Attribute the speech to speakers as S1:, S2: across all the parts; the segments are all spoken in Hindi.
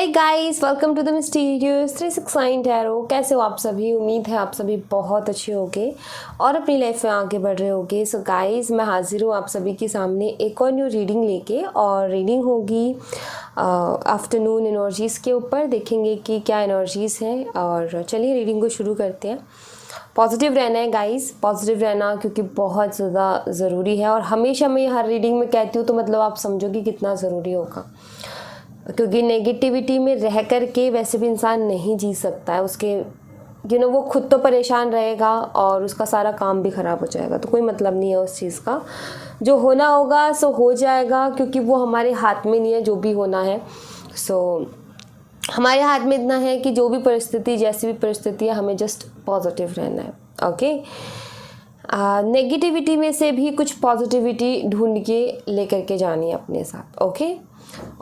S1: Hi guys, welcome to the mysterious 369 tarot. कैसे हो आप सभी? उम्मीद है आप सभी बहुत अच्छे होंगे और अपनी लाइफ में आगे बढ़ रहे होंगे। सो गाइस, मैं हाजिर हूँ आप सभी के सामने एक और न्यू रीडिंग लेके, और रीडिंग होगी आफ्टरनून एनर्जीज़ के ऊपर। देखेंगे कि क्या एनर्जीज़ हैं, और चलिए रीडिंग को शुरू करते हैं। पॉजिटिव रहना है गाइस, पॉजिटिव रहना क्योंकि बहुत ज़्यादा ज़रूरी है। और हमेशा मैं हर रीडिंग में कहती हूँ, तो मतलब आप समझोगे कितना ज़रूरी होगा, क्योंकि नेगेटिविटी में रह कर के वैसे भी इंसान नहीं जी सकता है। उसके वो खुद तो परेशान रहेगा और उसका सारा काम भी ख़राब हो जाएगा, तो कोई मतलब नहीं है उस चीज़ का। जो होना होगा सो हो जाएगा, क्योंकि वो हमारे हाथ में नहीं है जो भी होना है। हमारे हाथ में इतना है कि जो भी परिस्थिति, जैसी भी परिस्थिति है, हमें जस्ट पॉजिटिव रहना है। ओके, नेगेटिविटी में से भी कुछ पॉजिटिविटी ढूंढ के लेकर के जानी है अपने साथ। ओके,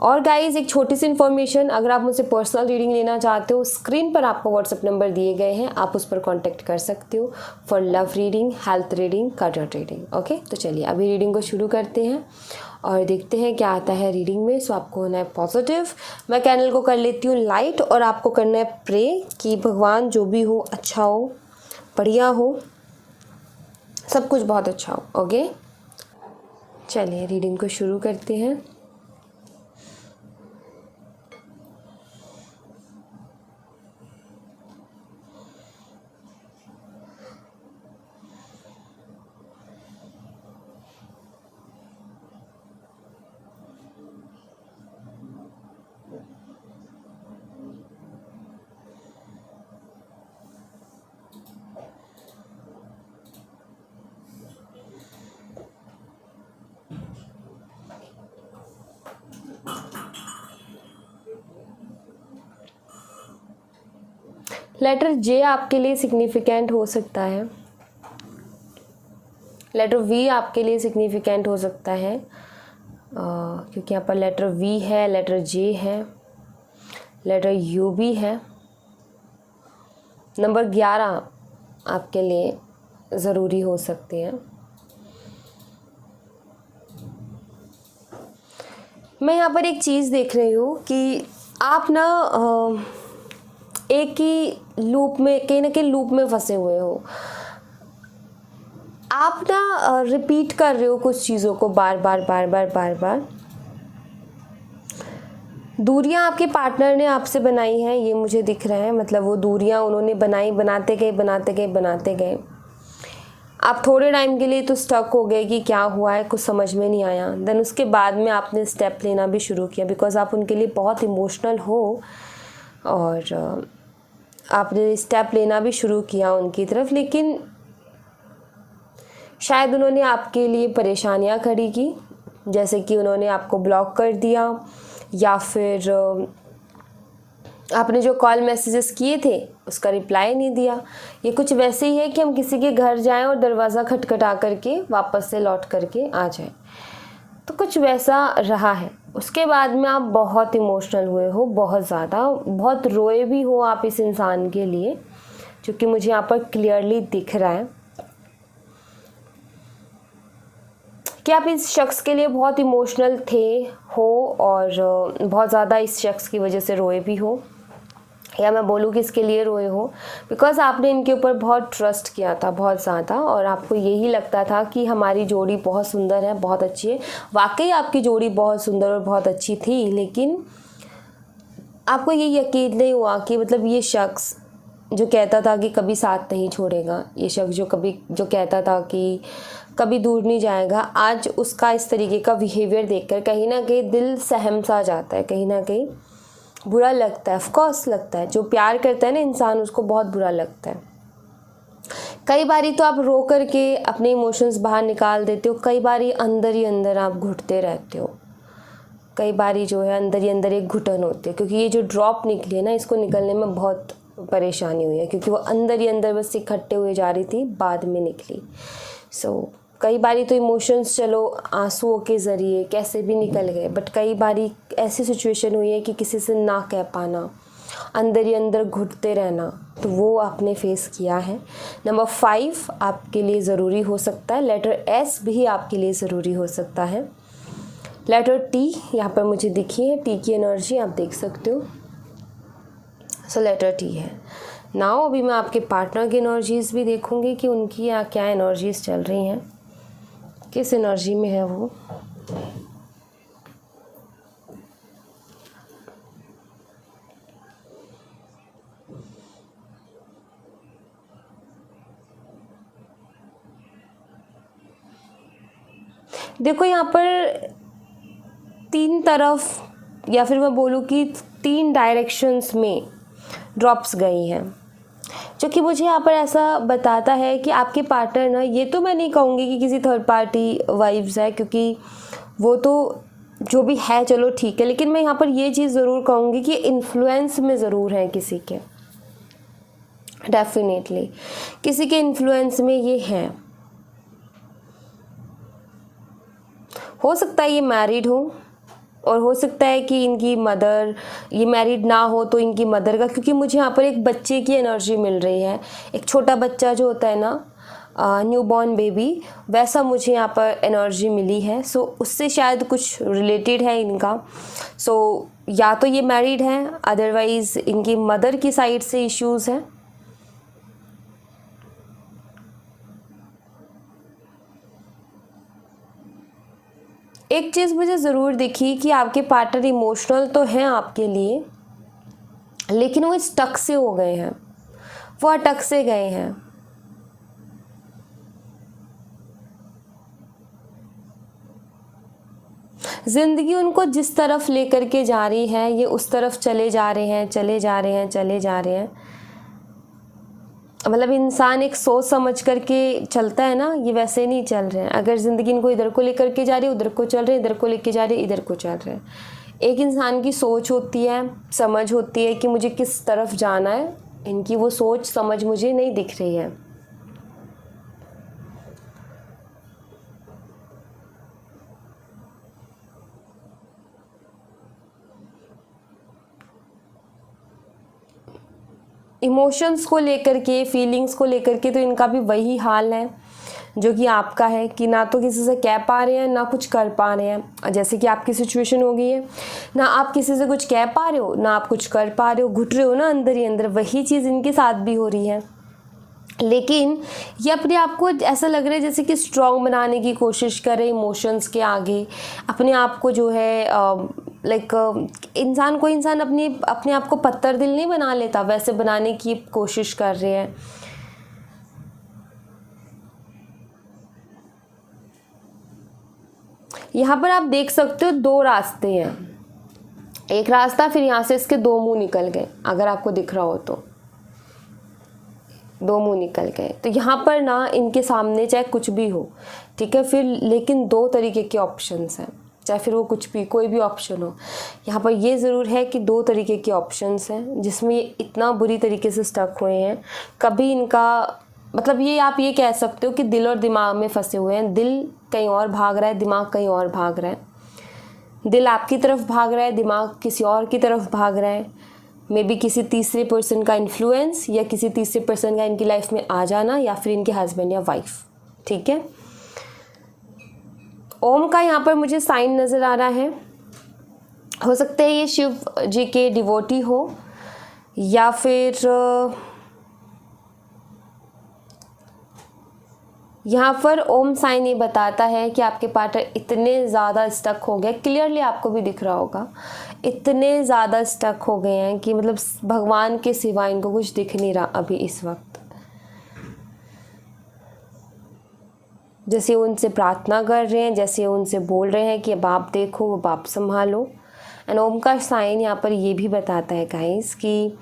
S1: और गाइज एक छोटी सी इन्फॉर्मेशन, अगर आप मुझसे पर्सनल रीडिंग लेना चाहते हो, स्क्रीन पर आपको व्हाट्सएप नंबर दिए गए हैं, आप उस पर कांटेक्ट कर सकते हो for love reading, health reading, career reading. Okay, तो चलिए अभी रीडिंग को शुरू करते हैं और देखते हैं क्या आता है रीडिंग में। सो आपको होना है पॉजिटिव। मैं कैंडल को कर लेती हूँ लाइट, और आपको करना है प्रे कि भगवान जो भी हो अच्छा हो, बढ़िया हो, सब कुछ बहुत अच्छा हो। ओके, चलिए रीडिंग को शुरू करते हैं। लेटर जे आपके लिए सिग्निफिकेंट हो सकता है, लेटर वी आपके लिए सिग्निफिकेंट हो सकता है, क्योंकि यहाँ पर लेटर वी है, लेटर जे है, लेटर यू भी है। नंबर 11 आपके लिए ज़रूरी हो सकते हैं। मैं यहाँ पर एक चीज़ देख रही हूँ कि आप ना एक ही लूप में, कहीं ना कहीं लूप में फंसे हुए हो। आप ना रिपीट कर रहे हो कुछ चीज़ों को बार बार बार बार बार बार। दूरियां आपके पार्टनर ने आपसे बनाई हैं, ये मुझे दिख रहा है। मतलब वो दूरियां उन्होंने बनाई, बनाते गए बनाते गए बनाते गए। आप थोड़े टाइम के लिए तो स्टक हो गए कि क्या हुआ है, कुछ समझ में नहीं आया। देन उसके बाद में आपने स्टेप लेना भी शुरू किया, बिकॉज आप उनके लिए बहुत इमोशनल हो, और आपने स्टेप लेना भी शुरू किया उनकी तरफ। लेकिन शायद उन्होंने आपके लिए परेशानियां खड़ी की, जैसे कि उन्होंने आपको ब्लॉक कर दिया, या फिर आपने जो कॉल मैसेजेस किए थे उसका रिप्लाई नहीं दिया। ये कुछ वैसे ही है कि हम किसी के घर जाएं और दरवाज़ा खटखटा करके वापस से लौट करके आ जाएं, तो कुछ वैसा रहा है। उसके बाद में आप बहुत इमोशनल हुए हो, बहुत ज़्यादा, बहुत रोए भी हो आप इस इंसान के लिए, जो कि मुझे यहाँ पर क्लियरली दिख रहा है कि आप इस शख्स के लिए बहुत इमोशनल थे हो, और बहुत ज़्यादा इस शख्स की वजह से रोए भी हो, या मैं बोलूँ कि इसके लिए रोए हो बिकॉज़ आपने इनके ऊपर बहुत ट्रस्ट किया था, बहुत ज़्यादा, और आपको यही लगता था कि हमारी जोड़ी बहुत सुंदर है, बहुत अच्छी है। वाकई आपकी जोड़ी बहुत सुंदर और बहुत अच्छी थी, लेकिन आपको ये यकीन नहीं हुआ कि मतलब ये शख्स जो कहता था कि कभी साथ नहीं छोड़ेगा, ये शख्स जो कहता था कि कभी दूर नहीं जाएगा, आज उसका इस तरीके का बिहेवियर देखकर कहीं ना कहीं दिल सहम सा जाता है, कहीं ना कहीं बुरा लगता है। ऑफ कोर्स लगता है, जो प्यार करता है ना इंसान, उसको बहुत बुरा लगता है। कई बारी तो आप रो करके अपने इमोशंस बाहर निकाल देते हो, कई बारी अंदर ही अंदर आप घुटते रहते हो, कई बारी जो है अंदर ही अंदर एक घुटन होती है, क्योंकि ये जो ड्रॉप निकली है ना, इसको निकलने में बहुत परेशानी हुई है, क्योंकि वो अंदर ही अंदर बस इकट्ठे हुए जा रही थी, बाद में निकली। कई बारी तो इमोशंस चलो आंसुओं के ज़रिए कैसे भी निकल गए, बट कई बारी ऐसी सिचुएशन हुई है कि किसी से ना कह पाना, अंदर ही अंदर घुटते रहना, तो वो आपने फेस किया है। नंबर 5 आपके लिए ज़रूरी हो सकता है, लेटर एस भी आपके लिए ज़रूरी हो सकता है। लेटर टी यहाँ पर मुझे दिखी है, टी की एनर्जी आप देख सकते हो। सो लेटर टी है। नाउ अभी मैं आपके पार्टनर की एनर्जीज़ भी देखूंगी कि उनकी यहाँ क्या एनर्जीज़ चल रही हैं, किस एनर्जी में है वो। देखो यहाँ पर 3 तरफ या फिर मैं बोलूँ कि 3 डायरेक्शंस में ड्रॉप्स गई हैं, जो कि मुझे यहाँ पर ऐसा बताता है कि आपके पार्टनर ना, ये तो मैं नहीं कहूँगी कि किसी थर्ड पार्टी वाइब्स है, क्योंकि वो तो जो भी है चलो ठीक है, लेकिन मैं यहाँ पर ये चीज़ ज़रूर कहूँगी कि इन्फ्लुएंस में ज़रूर है किसी के, डेफिनेटली किसी के इन्फ्लुएंस में ये हैं। हो सकता है ये मैरिड हो, और हो सकता है कि इनकी मदर, ये मैरिड ना हो तो इनकी मदर का, क्योंकि मुझे यहाँ पर एक बच्चे की एनर्जी मिल रही है, एक छोटा बच्चा जो होता है ना, न्यू बॉर्न बेबी, वैसा मुझे यहाँ पर एनर्जी मिली है। सो उससे शायद कुछ रिलेटेड है इनका। सो या तो ये मैरिड है, अदरवाइज़ इनकी मदर की साइड से इश्यूज़ हैं। एक चीज़ मुझे ज़रूर दिखी कि आपके पार्टनर इमोशनल तो हैं आपके लिए, लेकिन वो स्टक से हो गए हैं, वो अटक से गए हैं। ज़िंदगी उनको जिस तरफ लेकर के जा रही है, ये उस तरफ चले जा रहे हैं, चले जा रहे हैं, चले जा रहे हैं। मतलब इंसान एक सोच समझ करके चलता है ना, ये वैसे नहीं चल रहे हैं। अगर ज़िंदगी इनको इधर को लेकर के जा रही है, उधर को चल रहे हैं, इधर को लेके जा रही है, इधर को चल रहे हैं। एक इंसान की सोच होती है, समझ होती है कि मुझे किस तरफ जाना है, इनकी वो सोच समझ मुझे नहीं दिख रही है। इमोशंस को लेकर के, फीलिंग्स को लेकर के तो इनका भी वही हाल है जो कि आपका है, कि ना तो किसी से कह पा रहे हैं, ना कुछ कर पा रहे हैं। जैसे कि आपकी सिचुएशन हो गई है, ना आप किसी से कुछ कह पा रहे हो, ना आप कुछ कर पा रहे हो, घुट रहे हो ना अंदर ही अंदर। वही चीज़ इनके साथ भी हो रही है, लेकिन ये अपने आप को ऐसा लग रहा है जैसे कि स्ट्रॉन्ग बनाने की कोशिश कर रहे हैं इमोशंस के आगे। अपने आप को जो है इंसान अपने आप को पत्थर दिल नहीं बना लेता, वैसे बनाने की कोशिश कर रहे हैं। यहाँ पर आप देख सकते हो 2 रास्ते हैं, एक रास्ता, फिर यहाँ से इसके 2 मुंह निकल गए। अगर आपको दिख रहा हो तो 2 मुंह निकल गए। तो यहाँ पर ना इनके सामने चाहे कुछ भी हो, ठीक है, फिर लेकिन 2 तरीके के ऑप्शंस हैं, चाहे फिर वो कुछ भी, कोई भी ऑप्शन हो। यहाँ पर ये ज़रूर है कि 2 तरीके के ऑप्शंस हैं जिसमें ये इतना बुरी तरीके से स्टक हुए हैं। कभी इनका मतलब ये, आप ये कह सकते हो कि दिल और दिमाग में फंसे हुए हैं। दिल कहीं और भाग रहा है, दिमाग कहीं और भाग रहा है। दिल आपकी तरफ भाग रहा है, दिमाग किसी और की तरफ भाग रहा है। मे बी किसी तीसरे पर्सन का इन्फ्लुएंस, या किसी तीसरे पर्सन का इनकी लाइफ में आ जाना, या फिर इनके हस्बैंड या वाइफ, ठीक है। ओम का यहाँ पर मुझे साइन नज़र आ रहा है। हो सकता है ये शिव जी के डिवोटी हो, या फिर यहाँ पर ओम साइन ये बताता है कि आपके पार्टनर इतने ज़्यादा स्टक हो गए, क्लियरली आपको भी दिख रहा होगा, इतने ज़्यादा स्टक हो गए हैं कि मतलब भगवान के सिवा इनको कुछ दिख नहीं रहा अभी इस वक्त। जैसे उनसे प्रार्थना कर रहे हैं, जैसे उनसे बोल रहे हैं कि अब आप देखो, अब आप संभालो। एंड ओम का साइन यहाँ पर ये भी बताता है गाइस कि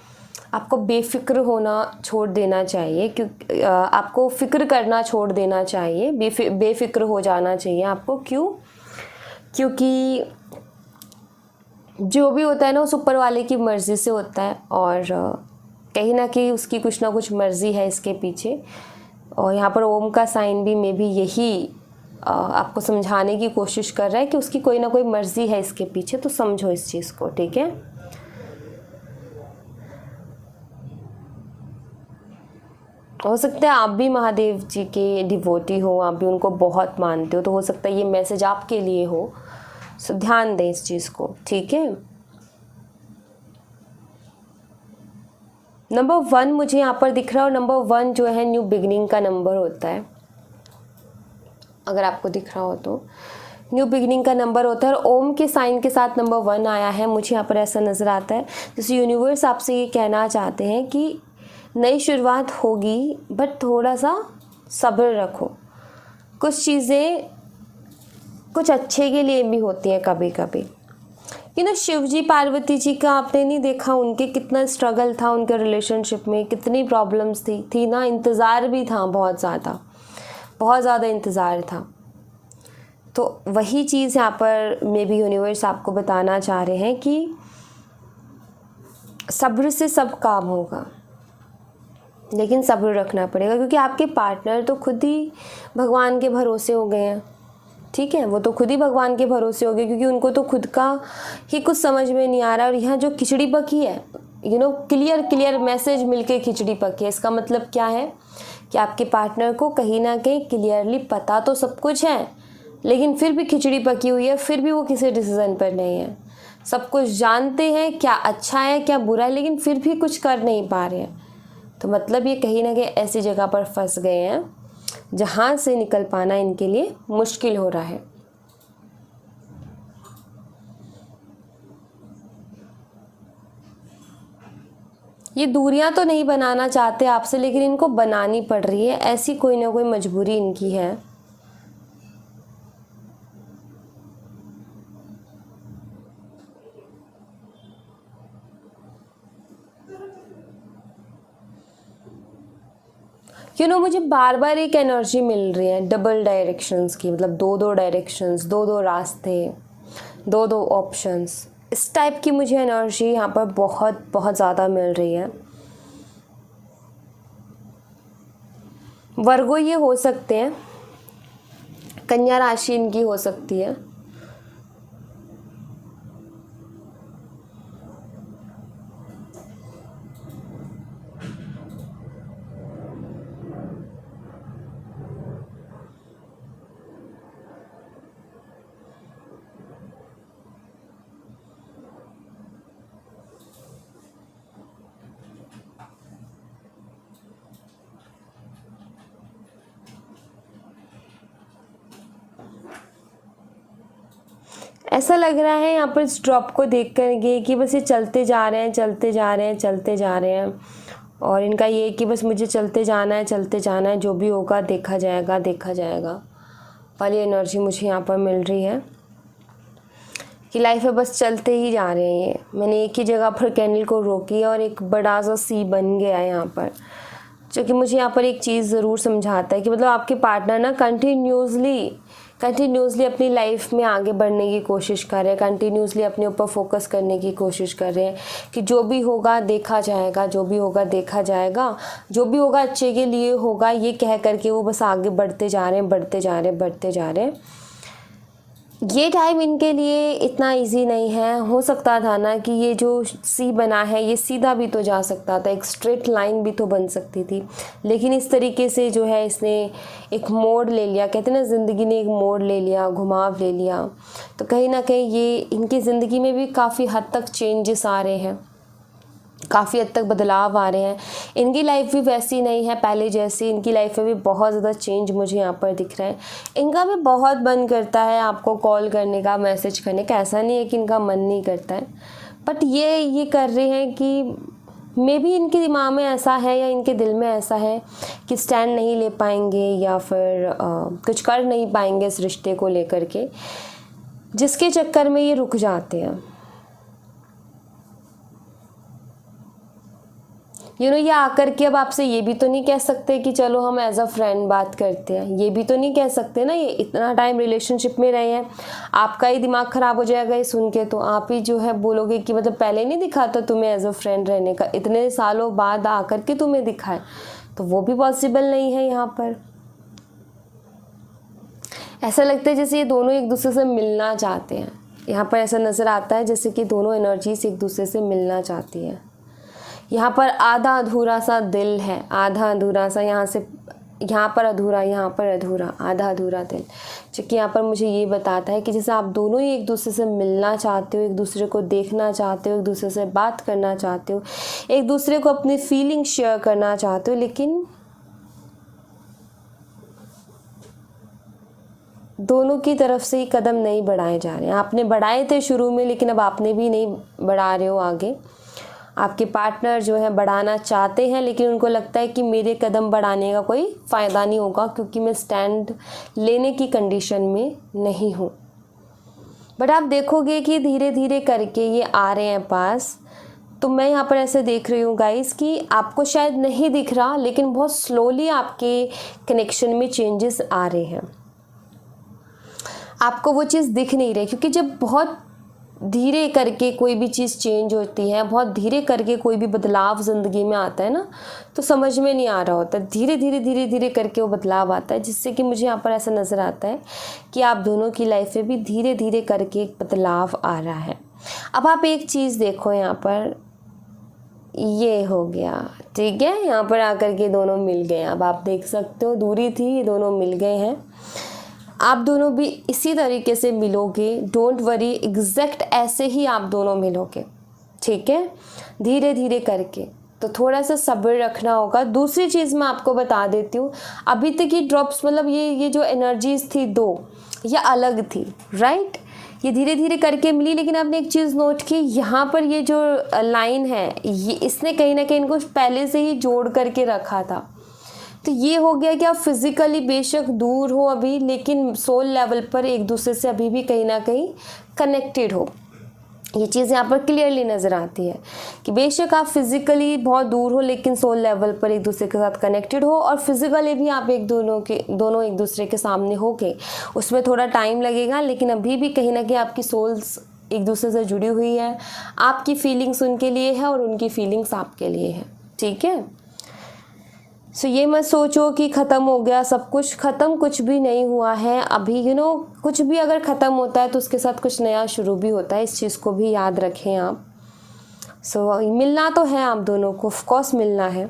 S1: आपको बेफिक्र होना छोड़ देना चाहिए, क्योंकि आपको फ़िक्र करना छोड़ देना चाहिए, बेफिक्र हो जाना चाहिए आपको। क्यों? क्योंकि जो भी होता है ना उस ऊपर वाले की मर्ज़ी से होता है, और कहीं ना कहीं उसकी कुछ ना कुछ मर्ज़ी है इसके पीछे। और यहाँ पर ओम का साइन भी मे बी यही आपको समझाने की कोशिश कर रहा है कि उसकी कोई ना कोई मर्ज़ी है इसके पीछे, तो समझो इस चीज़ को, ठीक है। हो सकता है आप भी महादेव जी के डिवोटी हो, आप भी उनको बहुत मानते हो, तो हो सकता है ये मैसेज आपके लिए हो। सो ध्यान दें इस चीज़ को, ठीक है। नंबर 1 मुझे यहाँ पर दिख रहा है, और नंबर 1 जो है न्यू बिगिनिंग का नंबर होता है, अगर आपको दिख रहा हो तो न्यू बिगिनिंग का नंबर होता है। और ओम के साइन के साथ नंबर 1 आया है, मुझे यहाँ पर ऐसा नज़र आता है जैसे यूनिवर्स आपसे ये कहना चाहते हैं कि नई शुरुआत होगी, बट थोड़ा सा सब्र रखो। कुछ चीज़ें कुछ अच्छे के लिए भी होती हैं कभी कभी। शिव जी पार्वती जी का आपने नहीं देखा, उनके कितना स्ट्रगल था उनके रिलेशनशिप में, कितनी प्रॉब्लम्स थी ना, इंतज़ार भी था, बहुत ज़्यादा इंतज़ार था। तो वही चीज़ यहाँ पर मे बी यूनिवर्स आपको बताना चाह रहे हैं कि सब्र से सब काम होगा, लेकिन सब्र रखना पड़ेगा, क्योंकि आपके पार्टनर तो खुद ही भगवान के भरोसे हो गए हैं। ठीक है, वो तो खुद ही भगवान के भरोसे हो गए, क्योंकि उनको तो खुद का ही कुछ समझ में नहीं आ रहा। और यहाँ जो खिचड़ी पकी है, क्लियर मैसेज मिलके खिचड़ी पकी है। इसका मतलब क्या है कि आपके पार्टनर को कहीं ना कहीं क्लियरली पता तो सब कुछ है, लेकिन फिर भी खिचड़ी पकी हुई है, फिर भी वो किसी डिसीज़न पर नहीं है। सब कुछ जानते हैं क्या अच्छा है क्या बुरा है, लेकिन फिर भी कुछ कर नहीं पा रहे हैं। तो मतलब ये कहीं ना कहीं ऐसी जगह पर फंस गए हैं जहाँ से निकल पाना इनके लिए मुश्किल हो रहा है। ये दूरियां तो नहीं बनाना चाहते आपसे, लेकिन इनको बनानी पड़ रही है, ऐसी कोई ना कोई मजबूरी इनकी है। मुझे बार बार एक एनर्जी मिल रही है डबल डायरेक्शंस की, मतलब दो डायरेक्शंस, दो रास्ते, दो ऑप्शंस, इस टाइप की मुझे एनर्जी यहाँ पर बहुत ज़्यादा मिल रही है। वर्गो ये हो सकते हैं, कन्या राशि इनकी हो सकती है। ऐसा लग रहा है यहाँ पर इस ड्रॉप को देख कर कि बस ये चलते जा रहे हैं, और इनका ये है कि बस मुझे चलते जाना है, जो भी होगा देखा जाएगा वाली एनर्जी मुझे यहाँ पर मिल रही है कि लाइफ में बस चलते ही जा रहे हैं। ये मैंने एक ही जगह पर कैंडल को रोकी और एक बड़ा सा सी बन गया है यहाँ पर, जो कि मुझे यहाँ पर एक चीज़ ज़रूर समझाता है कि मतलब आपके पार्टनर ना कंटिन्यूसली अपनी लाइफ में आगे बढ़ने की कोशिश कर रहे हैं, कंटिन्यूसली अपने ऊपर फोकस करने की कोशिश कर रहे हैं कि जो भी होगा देखा जाएगा, जो भी होगा अच्छे के लिए होगा, ये कह करके वो बस आगे बढ़ते जा रहे हैं। ये टाइम इनके लिए इतना इजी नहीं है। हो सकता था ना कि ये जो सी बना है ये सीधा भी तो जा सकता था, एक स्ट्रेट लाइन भी तो बन सकती थी, लेकिन इस तरीके से जो है इसने एक मोड़ ले लिया। कहते हैं ना, ज़िंदगी ने एक मोड़ ले लिया, घुमाव ले लिया। तो कहीं ना कहीं ये इनकी ज़िंदगी में भी काफ़ी हद तक चेंजेस आ रहे हैं, काफ़ी हद तक बदलाव आ रहे हैं। इनकी लाइफ भी वैसी नहीं है पहले जैसी, इनकी लाइफ में भी बहुत ज़्यादा चेंज मुझे यहाँ पर दिख रहा है। इनका भी बहुत मन करता है आपको कॉल करने का, मैसेज करने का, ऐसा नहीं है कि इनका मन नहीं करता है, बट ये कर रहे हैं कि मे बी इनके दिमाग में ऐसा है या इनके दिल में ऐसा है कि स्टैंड नहीं ले पाएंगे या फिर कुछ कर नहीं पाएंगे इस रिश्ते को लेकर के, जिसके चक्कर में ये रुक जाते हैं। ये आकर के अब आपसे ये भी तो नहीं कह सकते कि चलो हम एज अ फ्रेंड बात करते हैं, ये भी तो नहीं कह सकते ना। ये इतना टाइम रिलेशनशिप में रहे हैं, आपका ही दिमाग ख़राब हो जाएगा ये सुन के। तो आप ही जो है बोलोगे कि मतलब पहले नहीं दिखा था तुम्हें एज अ फ्रेंड रहने का, इतने सालों बाद आकर के तुम्हें दिखा है, तो वो भी पॉसिबल नहीं है। यहाँ पर ऐसा लगता है जैसे ये दोनों एक दूसरे से मिलना चाहते हैं। यहाँ पर ऐसा नज़र आता है जैसे कि दोनों एनर्जीज एक दूसरे से मिलना चाहती है। यहाँ पर आधा अधूरा सा दिल है, आधा अधूरा सा यहाँ से यहाँ पर अधूरा, यहाँ पर अधूरा, आधा अधूरा दिल, जबकि यहाँ पर मुझे ये बताता है कि जैसे आप दोनों ही एक दूसरे से मिलना चाहते हो, एक दूसरे को देखना चाहते हो, एक दूसरे से बात करना चाहते हो, एक दूसरे को अपनी फीलिंग शेयर करना चाहते हो, लेकिन दोनों की तरफ से ही कदम नहीं बढ़ाए जा रहे हैं। आपने बढ़ाए थे शुरू में, लेकिन अब आपने भी नहीं बढ़ा रहे हो आगे। आपके पार्टनर जो है बढ़ाना चाहते हैं, लेकिन उनको लगता है कि मेरे कदम बढ़ाने का कोई फ़ायदा नहीं होगा, क्योंकि मैं स्टैंड लेने की कंडीशन में नहीं हूँ। बट आप देखोगे कि धीरे धीरे करके ये आ रहे हैं पास। तो मैं यहाँ पर ऐसे देख रही हूँ गाइस कि आपको शायद नहीं दिख रहा, लेकिन बहुत स्लोली आपके कनेक्शन में चेंजेस आ रहे हैं। आपको वो चीज़ दिख नहीं रही, क्योंकि जब बहुत धीरे करके कोई भी चीज़ चेंज होती है, बहुत धीरे करके कोई भी बदलाव ज़िंदगी में आता है ना, तो समझ में नहीं आ रहा होता। धीरे धीरे धीरे धीरे करके वो बदलाव आता है, जिससे कि मुझे यहाँ पर ऐसा नज़र आता है कि आप दोनों की लाइफ में भी धीरे धीरे करके एक बदलाव आ रहा है। अब आप एक चीज़ देखो, यहाँ पर ये हो गया, ठीक है, यहाँ पर आकर के दोनों मिल गए। अब आप देख सकते हो दूरी थी, ये दोनों मिल गए हैं। आप दोनों भी इसी तरीके से मिलोगे, डोंट वरी, एग्जैक्ट ऐसे ही आप दोनों मिलोगे, ठीक है, धीरे धीरे करके। तो थोड़ा सा सब्र रखना होगा। दूसरी चीज़ मैं आपको बता देती हूँ, अभी तक ये ड्रॉप्स मतलब ये जो एनर्जीज थी दो, ये अलग थी, राइट, ये धीरे धीरे करके मिली। लेकिन आपने एक चीज़ नोट की, यहाँ पर ये जो लाइन है, ये इसने कहीं ना कहीं इनको पहले से ही जोड़ करके रखा था। तो ये हो गया कि आप फिज़िकली बेशक दूर हो अभी, लेकिन सोल लेवल पर एक दूसरे से अभी भी कहीं ना कहीं कनेक्टेड हो। ये चीज़ यहाँ पर क्लियरली नज़र आती है कि बेशक आप फिज़िकली बहुत दूर हो, लेकिन सोल लेवल पर एक दूसरे के साथ कनेक्टेड हो, और फिज़िकली भी आप दोनों एक दूसरे के सामने हो के, उसमें थोड़ा टाइम लगेगा, लेकिन अभी भी कहीं ना कहीं आपकी सोल्स एक दूसरे से जुड़ी हुई है। आपकी फीलिंग्स उनके लिए है और उनकी फीलिंग्स आपके लिए है, ठीक है। सो ये मत सोचो कि ख़त्म हो गया सब कुछ, ख़त्म कुछ भी नहीं हुआ है अभी। कुछ भी अगर ख़त्म होता है तो उसके साथ कुछ नया शुरू भी होता है, इस चीज़ को भी याद रखें आप। मिलना तो है आप दोनों को, ऑफ कोर्स मिलना है,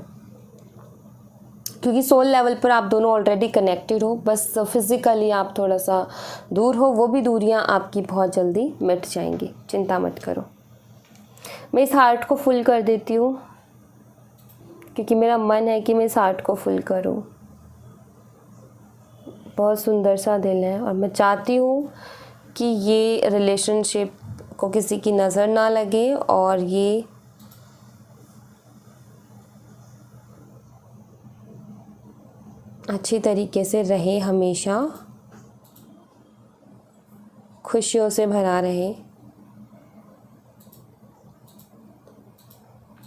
S1: क्योंकि सोल लेवल पर आप दोनों ऑलरेडी कनेक्टेड हो, बस फिज़िकली आप थोड़ा सा दूर हो। वो भी दूरियां आपकी बहुत जल्दी मिट जाएंगी, चिंता मत करो। मैं इस हार्ट को फुल कर देती हूँ, क्योंकि मेरा मन है कि मैं इस हार्ट को फुल करूं। बहुत सुंदर सा दिल है, और मैं चाहती हूँ कि ये रिलेशनशिप को किसी की नज़र ना लगे, और ये अच्छी तरीके से रहे, हमेशा खुशियों से भरा रहे।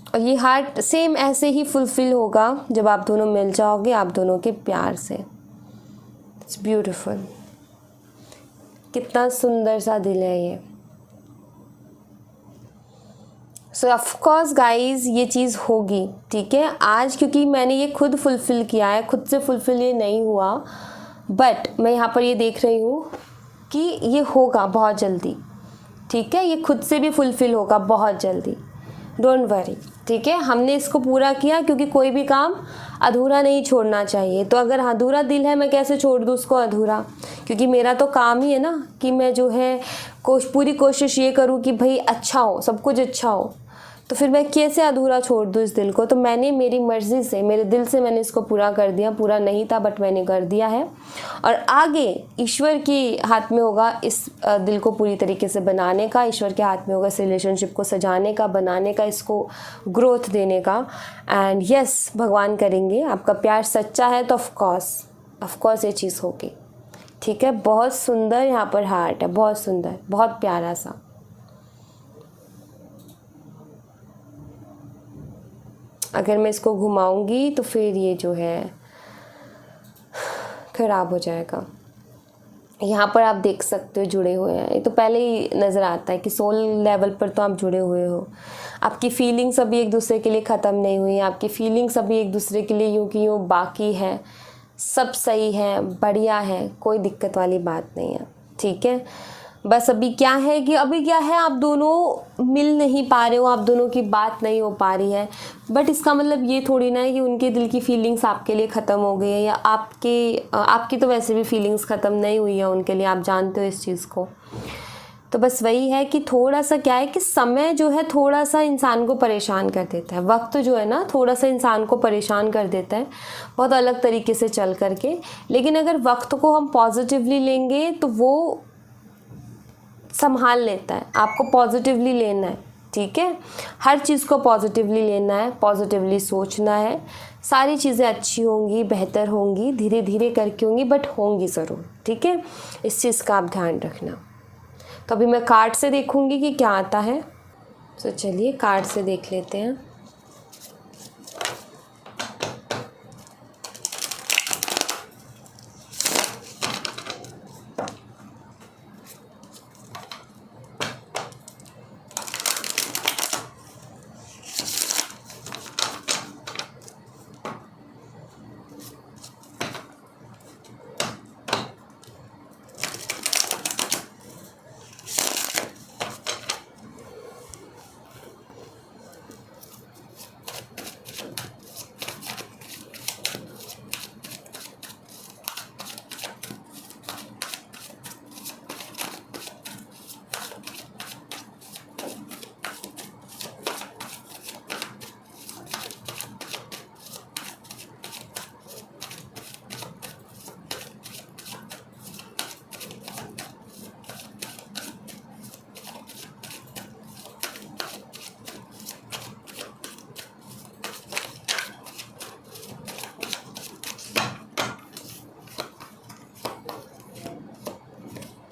S1: और ये हार्ट सेम ऐसे ही फुलफ़िल होगा जब आप दोनों मिल जाओगे, आप दोनों के प्यार से। इट्स ब्यूटीफुल, कितना सुंदर सा दिल है ये। सो ऑफ कोर्स गाइज ये चीज़ होगी, ठीक है। आज क्योंकि मैंने ये खुद फुलफ़िल किया है, खुद से फुलफ़िल ये नहीं हुआ, बट मैं यहाँ पर ये देख रही हूँ कि ये होगा बहुत जल्दी, ठीक है। ये खुद से भी फुलफ़िल होगा बहुत जल्दी, डोंट वरी, ठीक है। हमने इसको पूरा किया, क्योंकि कोई भी काम अधूरा नहीं छोड़ना चाहिए। तो अगर अधूरा दिल है, मैं कैसे छोड़ दूँ उसको अधूरा, क्योंकि मेरा तो काम ही है ना कि मैं जो है पूरी कोशिश ये करूँ कि भाई अच्छा हो, सब कुछ अच्छा हो। तो फिर मैं कैसे अधूरा छोड़ दूँ इस दिल को। तो मैंने मेरी मर्ज़ी से, मेरे दिल से मैंने इसको पूरा कर दिया। पूरा नहीं था बट मैंने कर दिया है, और आगे ईश्वर के हाथ में होगा इस दिल को पूरी तरीके से बनाने का। ईश्वर के हाथ में होगा इस रिलेशनशिप को सजाने का, बनाने का, इसको ग्रोथ देने का। एंड यस, भगवान करेंगे। आपका प्यार सच्चा है तो ऑफ कोर्स ये चीज़ होगी, ठीक है। बहुत सुंदर यहाँ पर हार्ट है, बहुत सुंदर, बहुत प्यारा सा। अगर मैं इसको घुमाऊंगी तो फिर ये जो है ख़राब हो जाएगा। यहाँ पर आप देख सकते हो जुड़े हुए हैं, ये तो पहले ही नज़र आता है कि सोल लेवल पर तो आप जुड़े हुए हो। आपकी फीलिंग्स अभी एक दूसरे के लिए ख़त्म नहीं हुई, आपकी फीलिंग्स अभी एक दूसरे के लिए यूँ कि यूँ बाकी है। सब सही है, बढ़िया है, कोई दिक्कत वाली बात नहीं है, ठीक है। बस अभी क्या है आप दोनों मिल नहीं पा रहे हो, आप दोनों की बात नहीं हो पा रही है, बट इसका मतलब ये थोड़ी ना है कि उनके दिल की फीलिंग्स आपके लिए ख़त्म हो गई है, या आपकी तो वैसे भी फीलिंग्स ख़त्म नहीं हुई है उनके लिए, आप जानते हो इस चीज़ को। तो बस वही है कि थोड़ा सा क्या है कि समय जो है थोड़ा सा इंसान को परेशान कर देता है, वक्त जो है ना थोड़ा सा इंसान को परेशान कर देता है बहुत अलग तरीके से चल करके। लेकिन अगर वक्त को हम पॉजिटिवली लेंगे तो वो संभाल लेता है, आपको पॉजिटिवली लेना है, ठीक है, हर चीज़ को पॉजिटिवली लेना है, पॉजिटिवली सोचना है, सारी चीज़ें अच्छी होंगी, बेहतर होंगी, धीरे धीरे करके होंगी, बट होंगी ज़रूर, ठीक है, इस चीज़ का आप ध्यान रखना। तो अभी मैं कार्ड से देखूंगी कि क्या आता है। तो चलिए कार्ड से देख लेते हैं।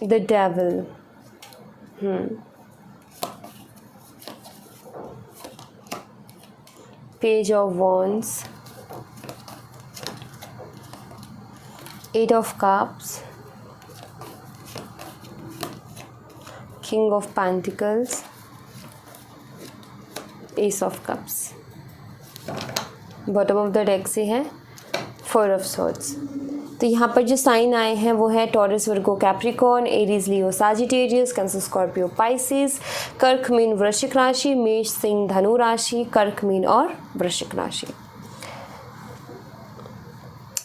S1: The Devil. Page of Wands, Eight of Cups, King of Pentacles, Ace of Cups। Bottom of the deck से है फोर ऑफ सॉर्ड्स। तो यहाँ पर जो साइन आए हैं वो है टॉरस, वर्गो, कैप्रिकॉर्न, एरीज, लियो, साजिटेरियस, कैंसर, स्कॉर्पियो, पाइसिस, कर्क, मीन, वृश्चिक राशि, मेष, सिंह, धनु राशि, कर्क, मीन और वृश्चिक राशि।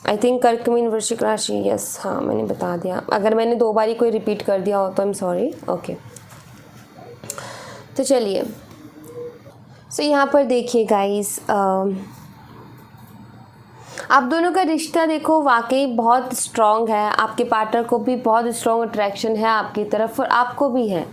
S1: आई थिंक कर्क, मीन, वृश्चिक राशि, यस, हाँ मैंने बता दिया। अगर मैंने 2 बारी कोई रिपीट कर दिया हो तो आई एम सॉरी। ओके, तो चलिए सो यहाँ पर देखिए गाइस, आप दोनों का रिश्ता देखो वाकई बहुत स्ट्रॉन्ग है, आपके पार्टनर को भी बहुत स्ट्रॉन्ग अट्रैक्शन है आपकी तरफ और आपको भी है,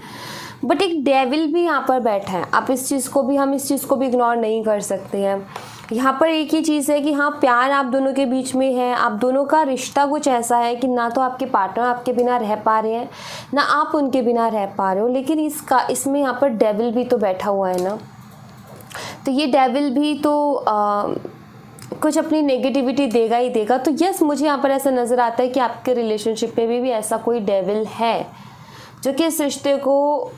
S1: बट एक डेविल भी यहाँ पर बैठा है। हम इस चीज़ को भी इग्नोर नहीं कर सकते हैं। यहाँ पर एक ही चीज़ है कि हाँ, प्यार आप दोनों के बीच में है, आप दोनों का रिश्ता कुछ ऐसा है कि ना तो आपके पार्टनर आपके बिना रह पा रहे हैं, ना आप उनके बिना रह पा रहे हो, लेकिन इसमें यहाँ पर डेविल भी तो बैठा हुआ है ना। तो ये डेविल भी तो कुछ अपनी नेगेटिविटी देगा ही देगा। तो यस, मुझे यहाँ पर ऐसा नज़र आता है कि आपके रिलेशनशिप में भी ऐसा कोई डेविल है जो कि इस रिश्ते को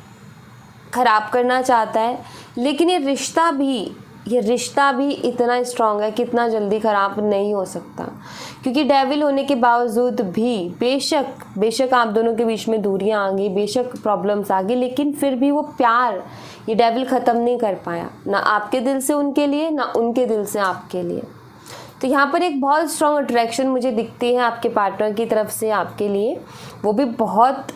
S1: ख़राब करना चाहता है, लेकिन ये रिश्ता भी इतना स्ट्रांग है कि इतना जल्दी ख़राब नहीं हो सकता, क्योंकि डेविल होने के बावजूद भी बेशक आप दोनों के बीच में दूरियां आ गई, बेशक प्रॉब्लम्स आ गई, लेकिन फिर भी वो प्यार ये डेविल ख़त्म नहीं कर पाया, ना आपके दिल से उनके लिए, ना उनके दिल से आपके लिए। तो यहाँ पर एक बहुत स्ट्रॉन्ग अट्रैक्शन मुझे दिखती है आपके पार्टनर की तरफ से आपके लिए, वो भी बहुत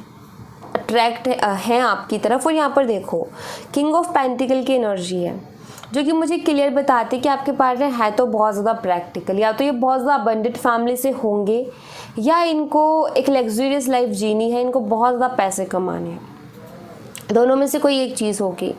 S1: अट्रैक्ट हैं आपकी तरफ। और यहाँ पर देखो किंग ऑफ पेंटिकल की एनर्जी है, जो कि मुझे क्लियर बताती है कि आपके पार्टनर है तो बहुत ज़्यादा प्रैक्टिकल, या तो ये बहुत ज़्यादा अबंडेंट फैमिली से होंगे, या इनको एक लग्जूरियस लाइफ जीनी है, इनको बहुत ज़्यादा पैसे कमाने हैं, दोनों में से कोई एक चीज़ होगी।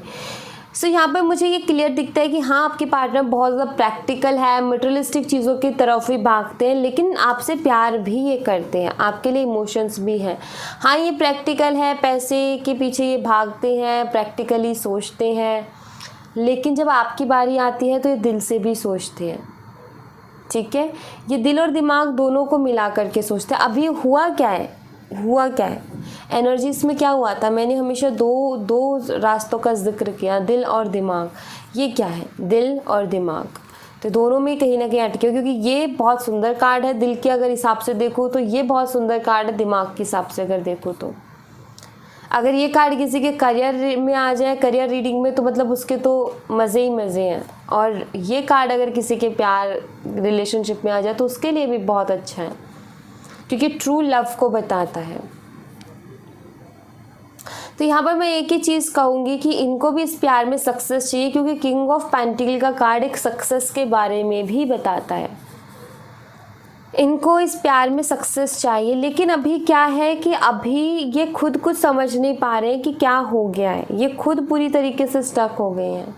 S1: सो यहाँ पर मुझे ये क्लियर दिखता है कि हाँ, आपके पार्टनर बहुत ज़्यादा प्रैक्टिकल है, मटेरियलिस्टिक चीज़ों की तरफ ही भागते हैं, लेकिन आपसे प्यार भी ये करते हैं, आपके लिए इमोशंस भी हैं। हाँ, ये प्रैक्टिकल है, पैसे के पीछे ये भागते हैं, प्रैक्टिकली सोचते हैं, लेकिन जब आपकी बारी आती है तो ये दिल से भी सोचते हैं, ठीक है। ये दिल और दिमाग दोनों को मिला करके सोचते हैं। अभी हुआ क्या है एनर्जीज में क्या हुआ था, मैंने हमेशा दो रास्तों का जिक्र किया, दिल और दिमाग। ये क्या है, दिल और दिमाग, तो दोनों में कहीं ना कहीं अटके हो, क्योंकि ये बहुत सुंदर कार्ड है दिल के अगर हिसाब से देखो तो, ये बहुत सुंदर कार्ड है दिमाग के हिसाब से अगर देखो तो। अगर ये कार्ड किसी के करियर में आ जाए, करियर रीडिंग में, तो मतलब उसके तो मज़े ही मज़े हैं। और ये कार्ड अगर किसी के प्यार रिलेशनशिप में आ जाए तो उसके लिए भी बहुत अच्छा है, क्योंकि ट्रू लव को बताता है। तो यहाँ पर मैं एक ही चीज़ कहूँगी कि इनको भी इस प्यार में सक्सेस चाहिए, क्योंकि किंग ऑफ पेंटिकल का कार्ड एक सक्सेस के बारे में भी बताता है। इनको इस प्यार में सक्सेस चाहिए, लेकिन अभी क्या है कि अभी ये खुद कुछ समझ नहीं पा रहे हैं कि क्या हो गया है। ये खुद पूरी तरीके से स्टक हो गए हैं।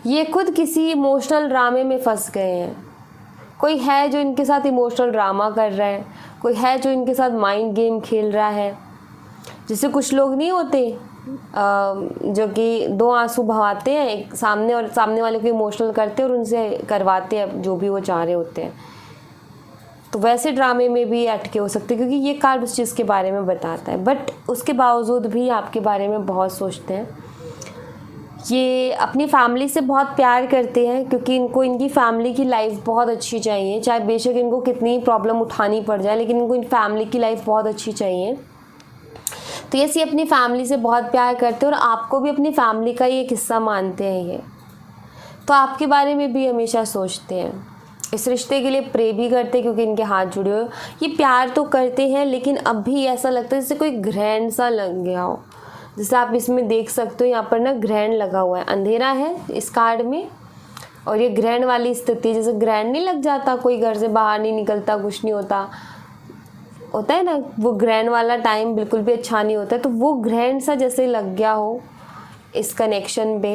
S1: ये खुद किसी इमोशनल ड्रामे में फंस गए हैं। कोई है जो इनके साथ इमोशनल ड्रामा कर रहा है, कोई है जो इनके साथ माइंड गेम खेल रहा है। जैसे कुछ लोग नहीं होते जो कि दो आंसू बहाते हैं, एक सामने और सामने वाले को इमोशनल करते हैं और उनसे करवाते हैं जो भी वो चाह रहे होते हैं। तो वैसे ड्रामे में भी अटके हो सकते हैं, क्योंकि ये कार्ड उस चीज़ के बारे में बताता है। बट उसके बावजूद भी आपके बारे में बहुत सोचते हैं। ये अपनी फैमिली से बहुत प्यार करते हैं, क्योंकि इनको इनकी फैमिली की लाइफ बहुत अच्छी चाहिए। चाहे बेशक इनको कितनी प्रॉब्लम उठानी पड़ जाए, लेकिन इनको इन फैमिली की लाइफ बहुत अच्छी चाहिए। तो ये अपनी फैमिली से बहुत प्यार करते हैं और आपको भी अपनी फैमिली का ही एक हिस्सा मानते हैं ये। तो आपके बारे में भी हमेशा सोचते हैं। इस रिश्ते के लिए प्रे भी करते हैं, क्योंकि इनके हाथ जुड़े हुए। ये प्यार तो करते हैं, लेकिन अब भी ऐसा लगता है जैसे कोई ग्रहण सा लग गया हो। जैसे आप इसमें देख सकते हो, यहाँ पर ना ग्रहण लगा हुआ है, अंधेरा है इस कार्ड में। और ये ग्रहण वाली स्थिति, जैसे ग्रहण नहीं लग जाता, कोई घर से बाहर नहीं निकलता, कुछ नहीं होता है ना, वो ग्रहण वाला टाइम बिल्कुल भी अच्छा नहीं होता है। तो वो ग्रहण सा जैसे लग गया हो इस कनेक्शन पे,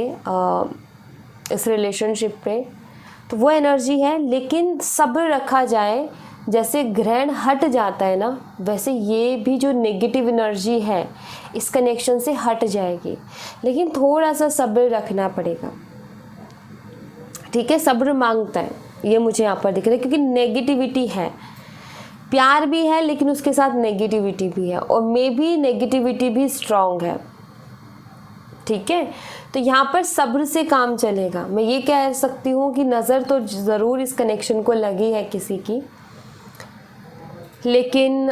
S1: इस रिलेशनशिप पे, तो वो एनर्जी है। लेकिन सब्र रखा जाए, जैसे ग्रहण हट जाता है ना, वैसे ये भी जो नेगेटिव एनर्जी है इस कनेक्शन से हट जाएगी। लेकिन थोड़ा सा सब्र रखना पड़ेगा, ठीक है। सब्र मांगता है ये, मुझे यहाँ पर दिख रहा है, क्योंकि नेगेटिविटी है। प्यार भी है, लेकिन उसके साथ नेगेटिविटी भी है, और मे भी नेगेटिविटी भी स्ट्रॉन्ग है, ठीक है। तो यहाँ पर सब्र से काम चलेगा। मैं ये कह सकती हूँ कि नज़र तो ज़रूर इस कनेक्शन को लगी है किसी की, लेकिन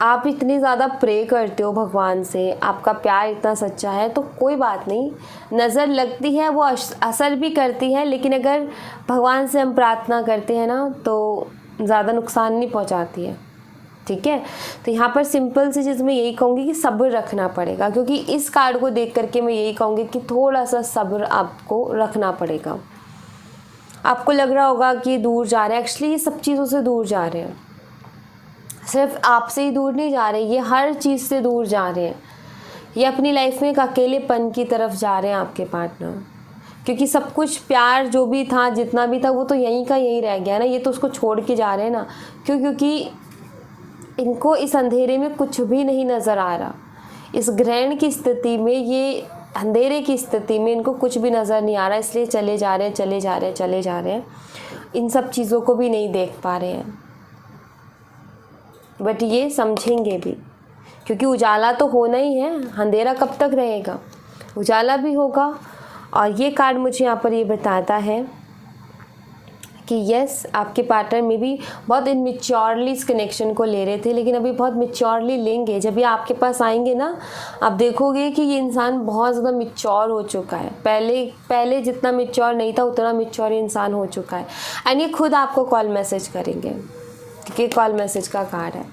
S1: आप इतनी ज़्यादा प्रे करते हो भगवान से, आपका प्यार इतना सच्चा है, तो कोई बात नहीं। नज़र लगती है, वो असर भी करती है, लेकिन अगर भगवान से हम प्रार्थना करते हैं ना, तो ज़्यादा नुकसान नहीं पहुंचाती है, ठीक है। तो यहाँ पर सिंपल सी चीज़ मैं यही कहूँगी कि सब्र रखना पड़ेगा, क्योंकि इस कार्ड को देख करके मैं यही कहूँगी कि थोड़ा सा सब्र आपको रखना पड़ेगा। आपको लग रहा होगा कि दूर जा रहे हैं, एक्चुअली ये सब चीज़ों से दूर जा रहे हैं। सिर्फ आपसे ही दूर नहीं जा रहे, ये हर चीज़ से दूर जा रहे हैं। ये अपनी लाइफ में एक अकेलेपन की तरफ जा रहे हैं आपके पार्टनर, क्योंकि सब कुछ प्यार जो भी था, जितना भी था, वो तो यहीं का यहीं रह गया ना। ये तो उसको छोड़ के जा रहे हैं ना, क्योंकि इनको इस अंधेरे में कुछ भी नहीं नज़र आ रहा। इस ग्रहण की स्थिति में, ये अंधेरे की स्थिति में इनको कुछ भी नज़र नहीं आ रहा, इसलिए चले जा रहे हैं, चले जा रहे हैं, चले जा रहे हैं। इन सब चीज़ों को भी नहीं देख पा रहे हैं, बट ये समझेंगे भी, क्योंकि उजाला तो होना ही है। अंधेरा कब तक रहेगा, उजाला भी होगा। और ये कार्ड मुझे यहाँ पर ये बताता है कि यस, आपके पार्टनर में भी बहुत इनमेच्योरली इस कनेक्शन को ले रहे थे, लेकिन अभी बहुत मैच्योरली लेंगे। जब ये आपके पास आएंगे ना, आप देखोगे कि ये इंसान बहुत ज़्यादा मैच्योर हो चुका है। पहले जितना मैच्योर नहीं था, उतना मैच्योर इंसान हो चुका है। एंड ये खुद आपको कॉल मैसेज करेंगे, क्योंकि कॉल मैसेज का कार्ड है।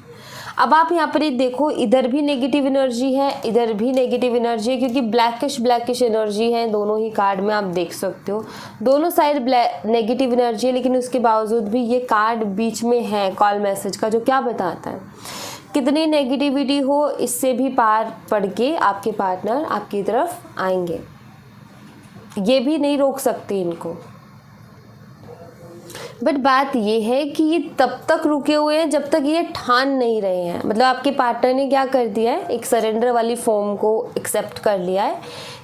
S1: अब आप यहाँ पर देखो, इधर भी नेगेटिव एनर्जी है, इधर भी नेगेटिव एनर्जी है, क्योंकि ब्लैकिश एनर्जी है दोनों ही कार्ड में। आप देख सकते हो दोनों साइड नेगेटिव एनर्जी है, लेकिन उसके बावजूद भी ये कार्ड बीच में है कॉल मैसेज का, जो क्या बताता है कितनी नेगेटिविटी हो, इससे भी पार पड़ के आपके पार्टनर आपकी तरफ आएंगे। ये भी नहीं रोक सकते इनको। बट बात ये है कि ये तब तक रुके हुए हैं जब तक ये ठान नहीं रहे हैं। मतलब आपके पार्टनर ने क्या कर दिया है, एक सरेंडर वाली फॉर्म को एक्सेप्ट कर लिया है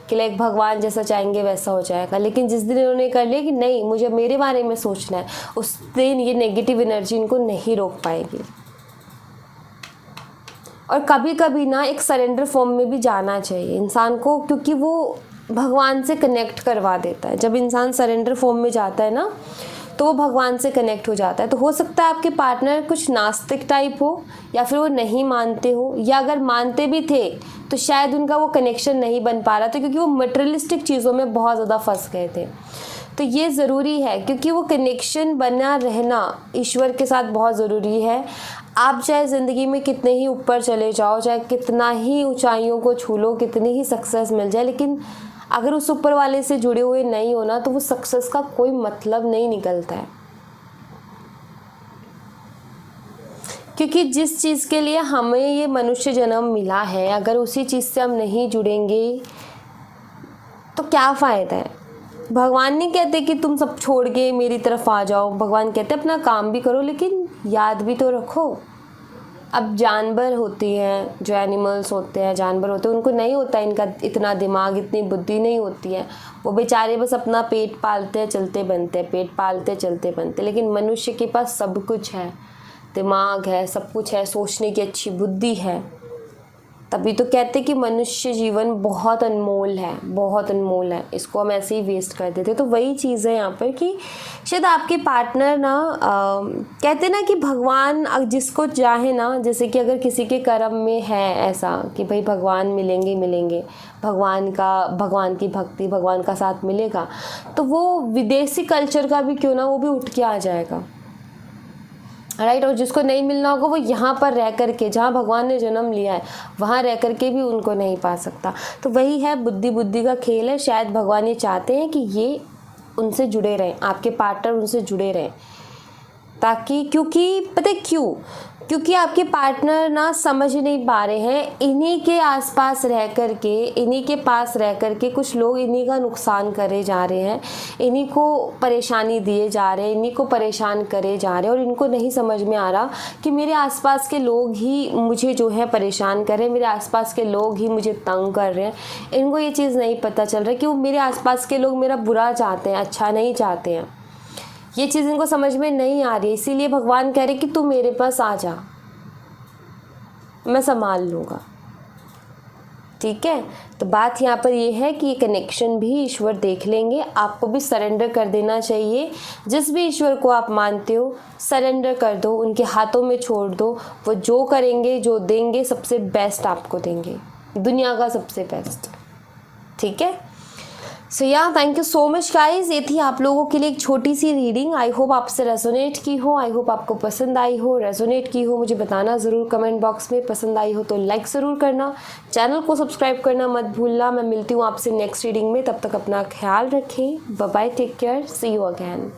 S1: कि लाइक भगवान जैसा चाहेंगे वैसा हो जाएगा। लेकिन जिस दिन इन्होंने कर लिया कि नहीं, मुझे मेरे बारे में सोचना है, उस दिन ये नेगेटिव एनर्जी इनको नहीं रोक पाएगी। और कभी कभी ना एक सरेंडर फॉर्म में भी जाना चाहिए इंसान को, क्योंकि वो भगवान से कनेक्ट करवा देता है। जब इंसान सरेंडर फॉर्म में जाता है ना, तो वो भगवान से कनेक्ट हो जाता है। तो हो सकता है आपके पार्टनर कुछ नास्तिक टाइप हो, या फिर वो नहीं मानते हो, या अगर मानते भी थे तो शायद उनका वो कनेक्शन नहीं बन पा रहा था क्योंकि वो मटेरियलिस्टिक चीज़ों में बहुत ज़्यादा फंस गए थे। तो ये ज़रूरी है क्योंकि वो कनेक्शन बना रहना ईश्वर के साथ बहुत ज़रूरी है। आप चाहे ज़िंदगी में कितने ही ऊपर चले जाओ, चाहे कितना ही ऊंचाइयों को छू लो, कितनी ही सक्सेस मिल जाए, लेकिन अगर उस ऊपर वाले से जुड़े हुए नहीं हो ना, तो वो सक्सेस का कोई मतलब नहीं निकलता है। क्योंकि जिस चीज़ के लिए हमें ये मनुष्य जन्म मिला है, अगर उसी चीज़ से हम नहीं जुड़ेंगे तो क्या फ़ायदा है। भगवान नहीं कहते कि तुम सब छोड़ के मेरी तरफ आ जाओ, भगवान कहते अपना काम भी करो लेकिन याद भी तो रखो। अब जानवर होती हैं, जो एनिमल्स होते हैं, जानवर होते हैं, उनको नहीं होता इनका इतना दिमाग, इतनी बुद्धि नहीं होती है। वो बेचारे बस अपना पेट पालते हैं, चलते बनते हैं, पेट पालते चलते बनते। लेकिन मनुष्य के पास सब कुछ है, दिमाग है, सब कुछ है, सोचने की अच्छी बुद्धि है। तभी तो कहते कि मनुष्य जीवन बहुत अनमोल है, बहुत अनमोल है, इसको हम ऐसे ही वेस्ट कर देते। तो वही चीज़ है यहाँ पर कि शायद आपके पार्टनर ना कहते ना कि भगवान जिसको चाहे ना, जैसे कि अगर किसी के कर्म में है ऐसा कि भाई भगवान मिलेंगे मिलेंगे, भगवान की भक्ति, भगवान का साथ मिलेगा, तो वो विदेशी कल्चर का भी क्यों ना वो भी उठ के आ जाएगा, राइट। और जिसको नहीं मिलना होगा वो यहाँ पर रह करके, जहाँ भगवान ने जन्म लिया है वहाँ रह करके भी उनको नहीं पा सकता। तो वही है, बुद्धि का खेल है। शायद भगवान ये चाहते हैं कि ये उनसे जुड़े रहें, आपके पार्टनर उनसे जुड़े रहें, ताकि क्योंकि पता है क्यों, क्योंकि आपके पार्टनर ना समझ नहीं पा रहे हैं। इन्हीं के आसपास रह करके, इन्हीं के पास रह करके कुछ लोग इन्हीं का नुकसान करे जा रहे हैं, इन्हीं को परेशानी दिए जा रहे हैं, इन्हीं को परेशान करे जा रहे हैं। और इनको नहीं समझ में आ रहा कि मेरे आसपास के लोग ही मुझे जो है परेशान कर रहे हैं, मेरे आसपास के लोग ही मुझे तंग कर रहे हैं। इनको ये चीज़ नहीं पता चल रहा कि वो मेरे आसपास के लोग मेरा बुरा चाहते हैं, अच्छा नहीं चाहते हैं। ये चीज़ इनको समझ में नहीं आ रही, इसीलिए भगवान कह रहे कि तू मेरे पास आ जा, मैं संभाल लूँगा। ठीक है, तो बात यहाँ पर ये है कि ये कनेक्शन भी ईश्वर देख लेंगे। आपको भी सरेंडर कर देना चाहिए। जिस भी ईश्वर को आप मानते हो सरेंडर कर दो, उनके हाथों में छोड़ दो। वो जो करेंगे, जो देंगे, सबसे बेस्ट आपको देंगे, दुनिया का सबसे बेस्ट। ठीक है, सो या thank you so much guys. ये थी आप लोगों के लिए एक छोटी सी रीडिंग। आई होप आपसे रेजोनेट की हो, आई होप आपको पसंद आई हो, रेजोनेट की हो। मुझे बताना ज़रूर कमेंट बॉक्स में। पसंद आई हो तो लाइक ज़रूर करना, चैनल को सब्सक्राइब करना मत भूलना। मैं मिलती हूँ आपसे नेक्स्ट रीडिंग में, तब तक अपना ख्याल रखें। Bye bye, take care, see you again.